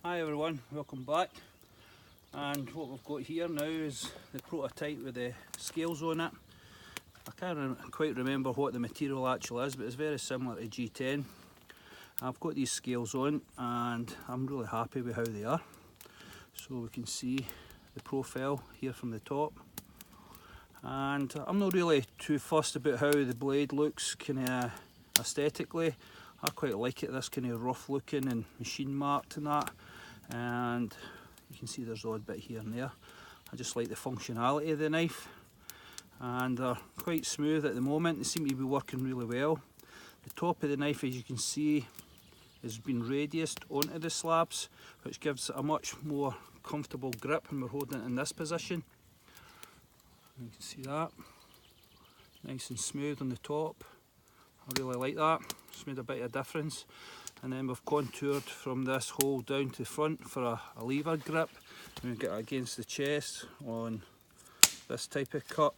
Hi everyone, welcome back. And what we've got here now is the prototype with the scales on it. I can't quite remember what the material actually is, but it's very similar to G10. I've got these scales on and I'm really happy with how they are. So we can see the profile here from the top. And I'm not really too fussed about how the blade looks kind of aesthetically. I quite like it, this kind of rough looking and machine marked and that. And you can see there's an odd bit here and there. I just like the functionality of the knife. And they're quite smooth at the moment, they seem to be working really well. The top of the knife, as you can see, has been radiused onto the slabs, which gives it a much more comfortable grip when we're holding it in this position. You can see that, nice and smooth on the top. I really like that, it's made a bit of a difference. And then we've contoured from this hole down to the front for a lever grip. And we get it against the chest on this type of cut.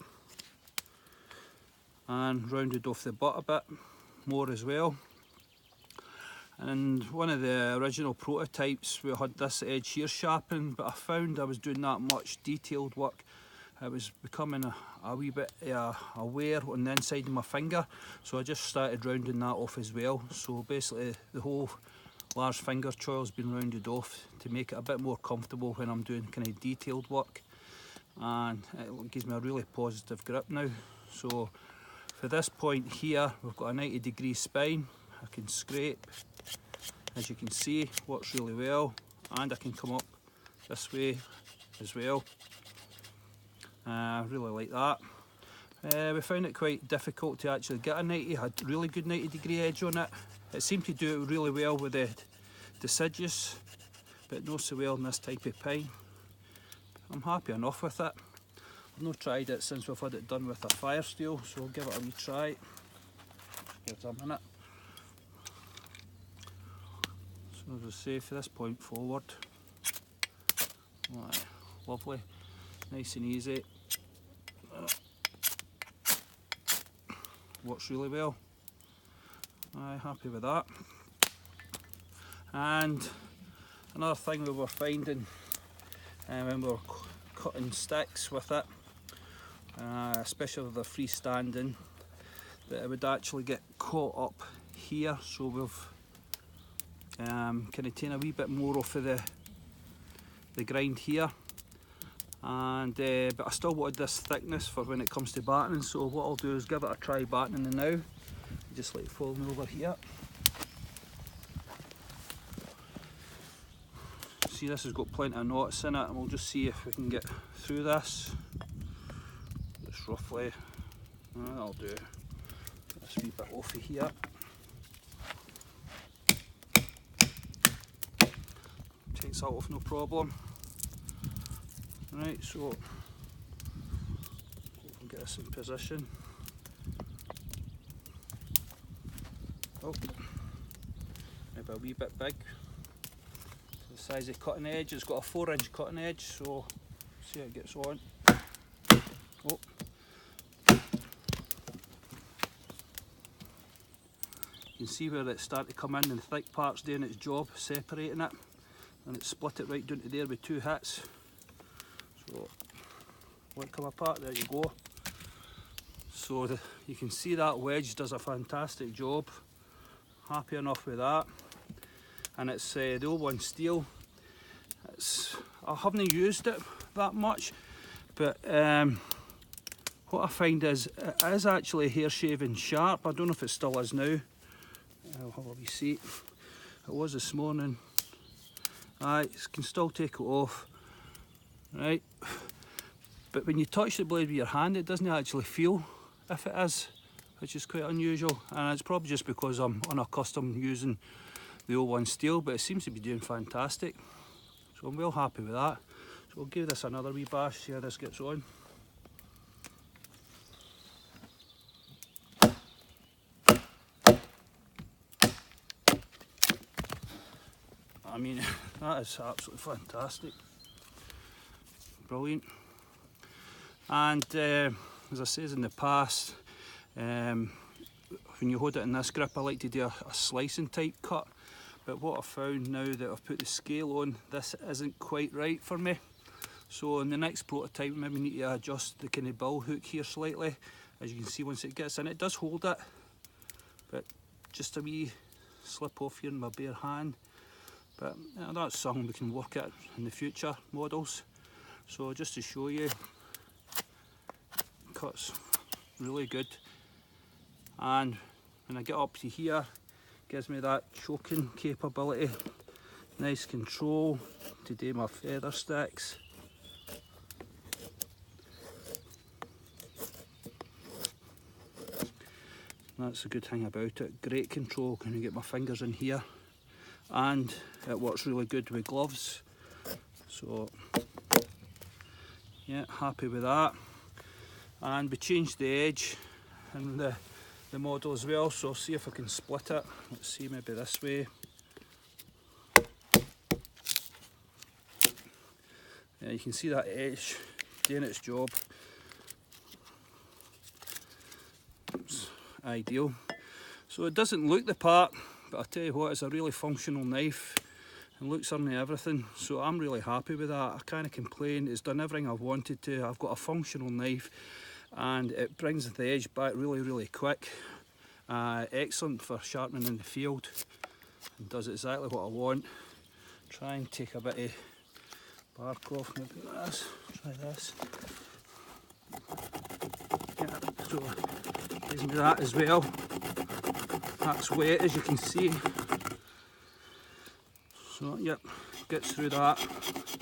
And rounded off the butt a bit more as well. And one of the original prototypes we had this edge here sharpened, but I found I was doing that much detailed work. It was becoming a wee bit a wear on the inside of my finger, so I just started rounding that off as well. So basically the whole large finger choil has been rounded off to make it a bit more comfortable when I'm doing kind of detailed work, and it gives me a really positive grip now. So for this point here, we've got a 90-degree spine. I can scrape, as you can see, works really well, and I can come up this way as well. I really like that. We found it quite difficult to actually get a 90, had a really good 90-degree edge on it. It seemed to do it really well with the deciduous, but not so well in this type of pine. I'm happy enough with it. I've not tried it since we've had it done with a fire steel, so I'll give it a wee try. Give it a minute. So as I say, for this point forward, right, lovely, nice and easy. Works really well. I'm happy with that. And another thing we were finding when we were cutting sticks with it, especially with the freestanding, that it would actually get caught up here. So we've kind of taken a wee bit more off of the grind here. And but I still wanted this thickness for when it comes to battening, so what I'll do is give it a try battening it now. Just like follow me over here. See, this has got plenty of knots in it, and we'll just see if we can get through this. Just roughly, that'll do. Get this wee bit off of here. Takes that off no problem. Right, so we'll get this in position. Oh, maybe a wee bit big. The size of cutting edge, it's got a 4-inch cutting edge, so see how it gets on. Oh. You can see where it's starting to come in and the thick part's doing its job, separating it, and it split it right down to there with 2 hits. So, won't come apart, there you go. So you can see that wedge does a fantastic job. Happy enough with that. And it's the E.G.O steel. I haven't used it that much, but what I find is it is actually hair shaving sharp. I don't know if it still is now. I'll have a wee see. It was this morning. Aye, you can still take it off. Right, but when you touch the blade with your hand, it doesn't actually feel if it is, which is quite unusual, and it's probably just because I'm unaccustomed using the E.G.O steel, but it seems to be doing fantastic, so I'm well happy with that. So we'll give this another wee bash, see how this gets on. I mean, that is absolutely fantastic. Brilliant. And as I said in the past, when you hold it in this grip, I like to do a slicing type cut, but what I've found now that I've put the scale on, this isn't quite right for me. So in the next prototype, maybe need to adjust the kind of bill hook here slightly. As you can see, once it gets in, it does hold it, but just a wee slip off here in my bare hand. But that's something we can work at in the future models. So just to show you, cuts really good, and when I get up to here, gives me that choking capability. Nice control to do my feather sticks. That's a good thing about it. Great control when you get my fingers in here, and it works really good with gloves. So yeah, happy with that. And we changed the edge in the model as well, so I'll see if I can split it. Let's see, maybe this way. Yeah, you can see that edge doing its job. It's ideal. So it doesn't look the part, but I tell you what, it's a really functional knife and looks underneath everything, so I'm really happy with that. I can't complain. It's done everything I've wanted to. I've got a functional knife and it brings the edge back really quick. Excellent for sharpening in the field, and does exactly what I want. Try and take a bit of bark off, maybe this. Try this. Yeah, so gives me that as well. That's wet, as you can see. So yep, gets through that.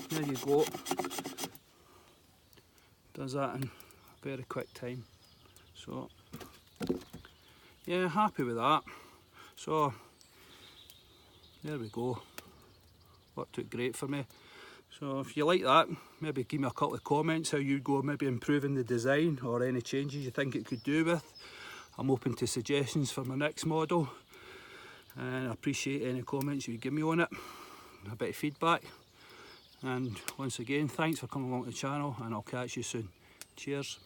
There you go. Does that in a very quick time. So yeah, happy with that. So there we go. Worked out great for me. So if you like that, maybe give me a couple of comments how you go maybe improving the design or any changes you think it could do with. I'm open to suggestions for my next model, and I appreciate any comments you give me on it, a bit of feedback. And once again, thanks for coming along to the channel, and I'll catch you soon. Cheers.